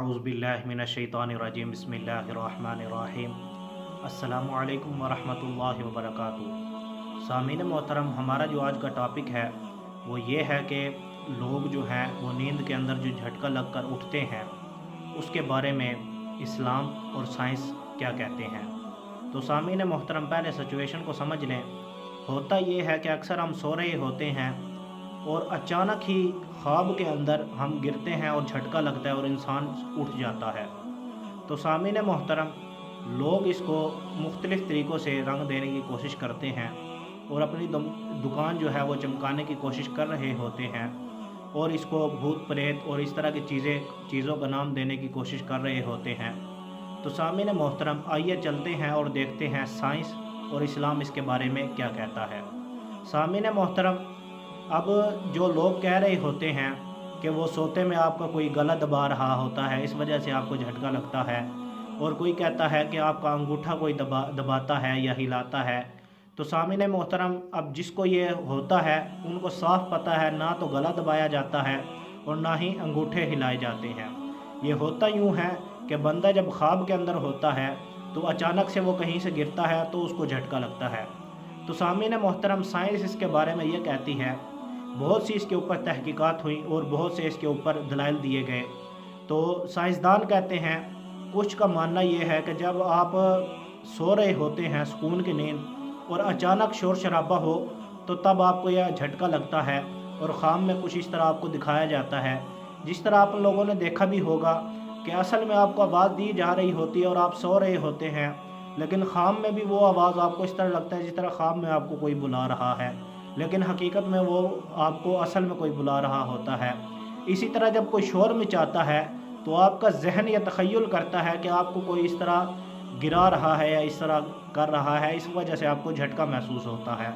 اعوذ باللہ من الشیطان الرجیم بسم اللہ الرحمن الرحیم السلام علیکم ورحمۃ اللہ وبرکاتہ۔ سامعین محترم، ہمارا جو آج کا ٹاپک ہے وہ یہ ہے کہ لوگ جو ہیں وہ نیند کے اندر جو جھٹکا لگ کر اٹھتے ہیں اس کے بارے میں اسلام اور سائنس کیا کہتے ہیں۔ تو سامعین محترم، پہلے سچویشن کو سمجھ لیں۔ ہوتا یہ ہے کہ اکثر ہم سو رہے ہوتے ہیں اور اچانک ہی خواب کے اندر ہم گرتے ہیں اور جھٹکا لگتا ہے اور انسان اٹھ جاتا ہے۔ تو سامعین محترم، لوگ اس کو مختلف طریقوں سے رنگ دینے کی کوشش کرتے ہیں اور اپنی دکان جو ہے وہ چمکانے کی کوشش کر رہے ہوتے ہیں اور اس کو بھوت پریت اور اس طرح کی چیزوں کا نام دینے کی کوشش کر رہے ہوتے ہیں۔ تو سامعین محترم، آئیے چلتے ہیں اور دیکھتے ہیں سائنس اور اسلام اس کے بارے میں کیا کہتا ہے۔ سامعین محترم، اب جو لوگ کہہ رہے ہوتے ہیں کہ وہ سوتے میں آپ کا کوئی گلا دبا رہا ہوتا ہے، اس وجہ سے آپ کو جھٹکا لگتا ہے، اور کوئی کہتا ہے کہ آپ کا انگوٹھا کوئی دباتا ہے یا ہلاتا ہے۔ تو سامعین محترم، اب جس کو یہ ہوتا ہے ان کو صاف پتہ ہے نہ تو گلا دبایا جاتا ہے اور نہ ہی انگوٹھے ہلائے جاتے ہیں۔ یہ ہوتا یوں ہے کہ بندہ جب خواب کے اندر ہوتا ہے تو اچانک سے وہ کہیں سے گرتا ہے تو اس کو جھٹکا لگتا ہے۔ تو سامعین محترم، سائنس اس کے بارے میں یہ کہتی ہے، بہت سی اس کے اوپر تحقیقات ہوئیں اور بہت سے اس کے اوپر دلائل دیے گئے۔ تو سائنسدان کہتے ہیں، کچھ کا ماننا یہ ہے کہ جب آپ سو رہے ہوتے ہیں سکون کی نیند اور اچانک شور شرابہ ہو تو تب آپ کو یہ جھٹکا لگتا ہے اور خواب میں کچھ اس طرح آپ کو دکھایا جاتا ہے، جس طرح آپ لوگوں نے دیکھا بھی ہوگا کہ اصل میں آپ کو آواز دی جا رہی ہوتی ہے اور آپ سو رہے ہوتے ہیں، لیکن خواب میں بھی وہ آواز آپ کو اس طرح لگتا ہے جس طرح خواب میں آپ کو کوئی بلا رہا ہے، لیکن حقیقت میں وہ آپ کو اصل میں کوئی بلا رہا ہوتا ہے۔ اسی طرح جب کوئی شور مچاتا ہے تو آپ کا ذہن یہ تخیل کرتا ہے کہ آپ کو کوئی اس طرح گرا رہا ہے یا اس طرح کر رہا ہے، اس وجہ سے آپ کو جھٹکا محسوس ہوتا ہے۔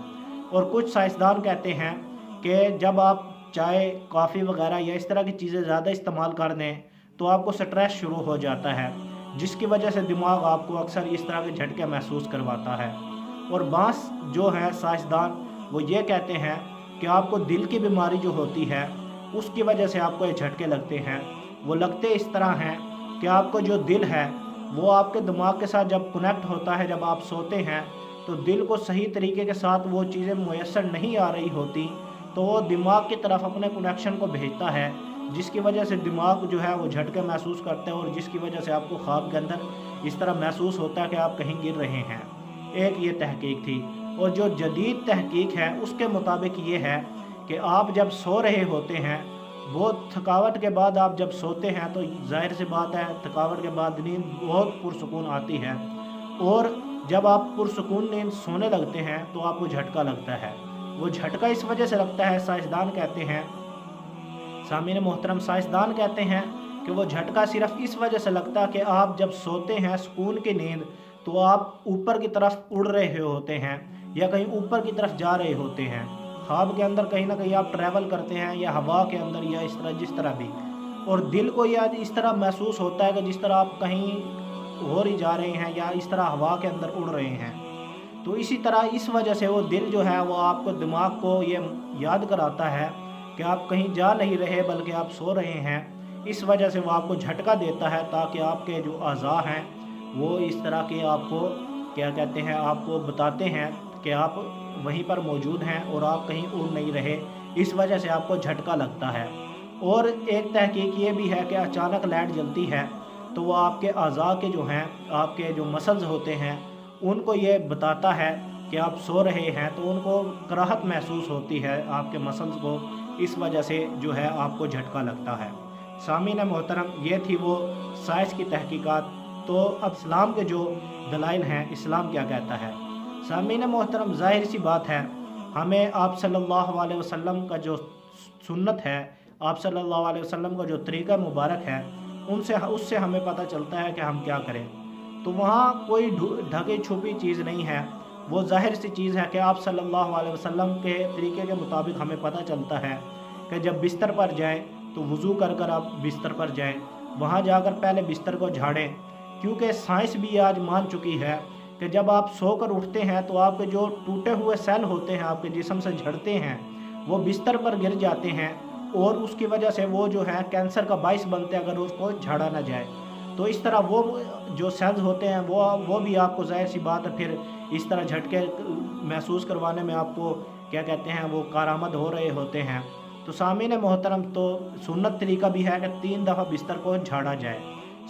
اور کچھ سائنسدان کہتے ہیں کہ جب آپ چائے، کافی وغیرہ یا اس طرح کی چیزیں زیادہ استعمال کر دیں تو آپ کو سٹریس شروع ہو جاتا ہے، جس کی وجہ سے دماغ آپ کو اکثر اس طرح کے جھٹکے محسوس کرواتا ہے۔ اور بعض جو ہیں سائنسدان وہ یہ کہتے ہیں کہ آپ کو دل کی بیماری جو ہوتی ہے اس کی وجہ سے آپ کو یہ جھٹکے لگتے ہیں۔ وہ لگتے اس طرح ہیں کہ آپ کو جو دل ہے وہ آپ کے دماغ کے ساتھ جب کنیکٹ ہوتا ہے، جب آپ سوتے ہیں تو دل کو صحیح طریقے کے ساتھ وہ چیزیں میسر نہیں آ رہی ہوتی، تو وہ دماغ کی طرف اپنے کنیکشن کو بھیجتا ہے، جس کی وجہ سے دماغ جو ہے وہ جھٹکے محسوس کرتے ہیں اور جس کی وجہ سے آپ کو خواب کے اندر اس طرح محسوس ہوتا ہے کہ آپ کہیں گر رہے ہیں۔ ایک یہ تحقیق تھی۔ اور جو جدید تحقیق ہے اس کے مطابق یہ ہے کہ آپ جب سو رہے ہوتے ہیں، بہت تھکاوٹ کے بعد آپ جب سوتے ہیں تو ظاہر سی بات ہے تھکاوٹ کے بعد نیند بہت پرسکون آتی ہے، اور جب آپ پرسکون نیند سونے لگتے ہیں تو آپ کو جھٹکا لگتا ہے۔ وہ جھٹکا اس وجہ سے لگتا ہے، سائنسدان کہتے ہیں، سامعین محترم، سائنسدان کہتے ہیں کہ وہ جھٹکا صرف اس وجہ سے لگتا ہے کہ آپ جب سوتے ہیں سکون کی نیند تو آپ اوپر کی طرف اڑ رہے ہوتے ہیں یا کہیں اوپر کی طرف جا رہے ہوتے ہیں۔ خواب کے اندر کہیں نہ کہیں آپ ٹریول کرتے ہیں یا ہوا کے اندر یا اس طرح جس طرح بھی، اور دل کو یا اس طرح محسوس ہوتا ہے کہ جس طرح آپ کہیں اور ہی جا رہے ہیں یا اس طرح ہوا کے اندر اڑ رہے ہیں۔ تو اسی طرح اس وجہ سے وہ دل جو ہے وہ آپ کو دماغ کو یہ یاد کراتا ہے کہ آپ کہیں جا نہیں رہے بلکہ آپ سو رہے ہیں۔ اس وجہ سے وہ آپ کو جھٹکا دیتا ہے تاکہ آپ کے جو اعضاء ہیں وہ اس طرح کے آپ کو کیا کہتے ہیں، آپ کو بتاتے ہیں کہ آپ وہیں پر موجود ہیں اور آپ کہیں اڑ نہیں رہے، اس وجہ سے آپ کو جھٹکا لگتا ہے۔ اور ایک تحقیق یہ بھی ہے کہ اچانک لائٹ جلتی ہے تو وہ آپ کے اعضاء کے جو ہیں، آپ کے جو مسلز ہوتے ہیں ان کو یہ بتاتا ہے کہ آپ سو رہے ہیں، تو ان کو کراہت محسوس ہوتی ہے آپ کے مسلز کو، اس وجہ سے جو ہے آپ کو جھٹکا لگتا ہے۔ سامعین محترم، یہ تھی وہ سائنس کی تحقیقات۔ تو اب اسلام کے جو دلائل ہیں، اسلام کیا کہتا ہے۔ سامعین محترم، ظاہر سی بات ہے، ہمیں آپ صلی اللہ علیہ وسلم کا جو سنت ہے، آپ صلی اللہ علیہ وسلم کا جو طریقہ مبارک ہے، اس سے ہمیں پتہ چلتا ہے کہ ہم کیا کریں۔ تو وہاں کوئی ڈھکی چھپی چیز نہیں ہے، وہ ظاہر سی چیز ہے کہ آپ صلی اللہ علیہ وسلم کے طریقے کے مطابق ہمیں پتہ چلتا ہے کہ جب بستر پر جائیں تو وضو کر کر آپ بستر پر جائیں، وہاں جا کر پہلے بستر کو جھاڑیں، کیونکہ سائنس بھی آج مان چکی ہے کہ جب آپ سو کر اٹھتے ہیں تو آپ کے جو ٹوٹے ہوئے سیل ہوتے ہیں آپ کے جسم سے جھڑتے ہیں، وہ بستر پر گر جاتے ہیں اور اس کی وجہ سے وہ جو ہے کینسر کا باعث بنتے ہیں اگر اس کو جھاڑا نہ جائے. تو اس طرح وہ جو سیلز ہوتے ہیں وہ بھی آپ کو ظاہر سی بات ہے پھر اس طرح جھٹکے محسوس کروانے میں آپ کو کیا کہتے ہیں وہ کارآمد ہو رہے ہوتے ہیں. تو سامعین محترم، تو سنت طریقہ بھی ہے کہ 3 دفعہ بستر کو جھاڑا جائے.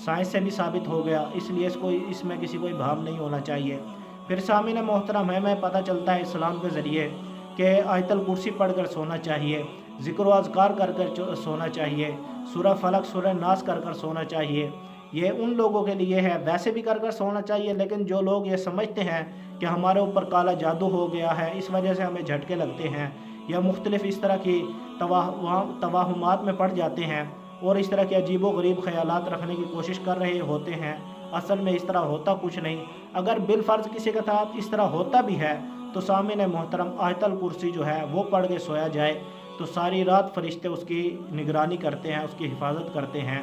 سائنس سے بھی ثابت ہو گیا، اس لیے اس میں کسی کو ابہام نہیں ہونا چاہیے. پھر سامعین محترم ہمیں پتہ چلتا ہے اسلام کے ذریعے کہ آیت الکرسی پڑھ کر سونا چاہیے، ذکر و اذکار کر کر سونا چاہیے، سورہ فلق سورہ ناس کر کر سونا چاہیے. یہ ان لوگوں کے لیے ہے، ویسے بھی کر کر سونا چاہیے، لیکن جو لوگ یہ سمجھتے ہیں کہ ہمارے اوپر کالا جادو ہو گیا ہے، اس وجہ سے ہمیں جھٹکے لگتے ہیں یا مختلف اس طرح کی توہمات میں پڑ جاتے ہیں اور اس طرح کے عجیب و غریب خیالات رکھنے کی کوشش کر رہے ہوتے ہیں. اصل میں اس طرح ہوتا کچھ نہیں. اگر بالفرض کسی کے ساتھ اس طرح ہوتا بھی ہے تو سامعین محترم آیت الکرسی جو ہے وہ پڑھ کے سویا جائے تو ساری رات فرشتے اس کی نگرانی کرتے ہیں، اس کی حفاظت کرتے ہیں.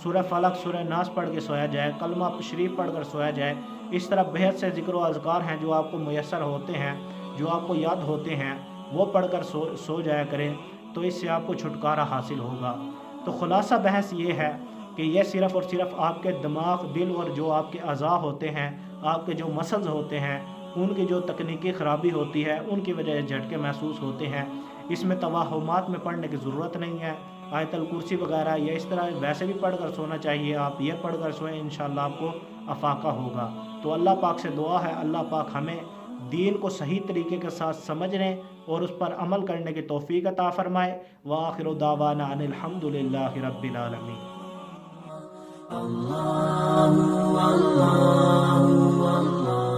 سورہ فلق سورہ ناس پڑھ کے سویا جائے، کلمہ شریف پڑھ کر سویا جائے. اس طرح بہت سے ذکر و اذکار ہیں جو آپ کو میسر ہوتے ہیں، جو آپ کو یاد ہوتے ہیں، وہ پڑھ کر سو جایا کریں تو اس سے آپ کو چھٹکارا حاصل ہوگا. تو خلاصہ بحث یہ ہے کہ یہ صرف اور صرف آپ کے دماغ، دل اور جو آپ کے اعضاء ہوتے ہیں، آپ کے جو مسلز ہوتے ہیں، ان کی جو تکنیکی خرابی ہوتی ہے ان کی وجہ سے جھٹکے محسوس ہوتے ہیں. اس میں توہمات میں پڑھنے کی ضرورت نہیں ہے. آیت الکرسی وغیرہ یا اس طرح ویسے بھی پڑھ کر سونا چاہیے. آپ یہ پڑھ کر سوئیں، انشاءاللہ آپ کو افاقہ ہوگا. تو اللہ پاک سے دعا ہے اللہ پاک ہمیں دین کو صحیح طریقے کے ساتھ سمجھنے اور اس پر عمل کرنے کی توفیق عطا فرمائے. وآخر دعوانا ان الحمدللہ رب العالمین. اللہ اللہ اللہ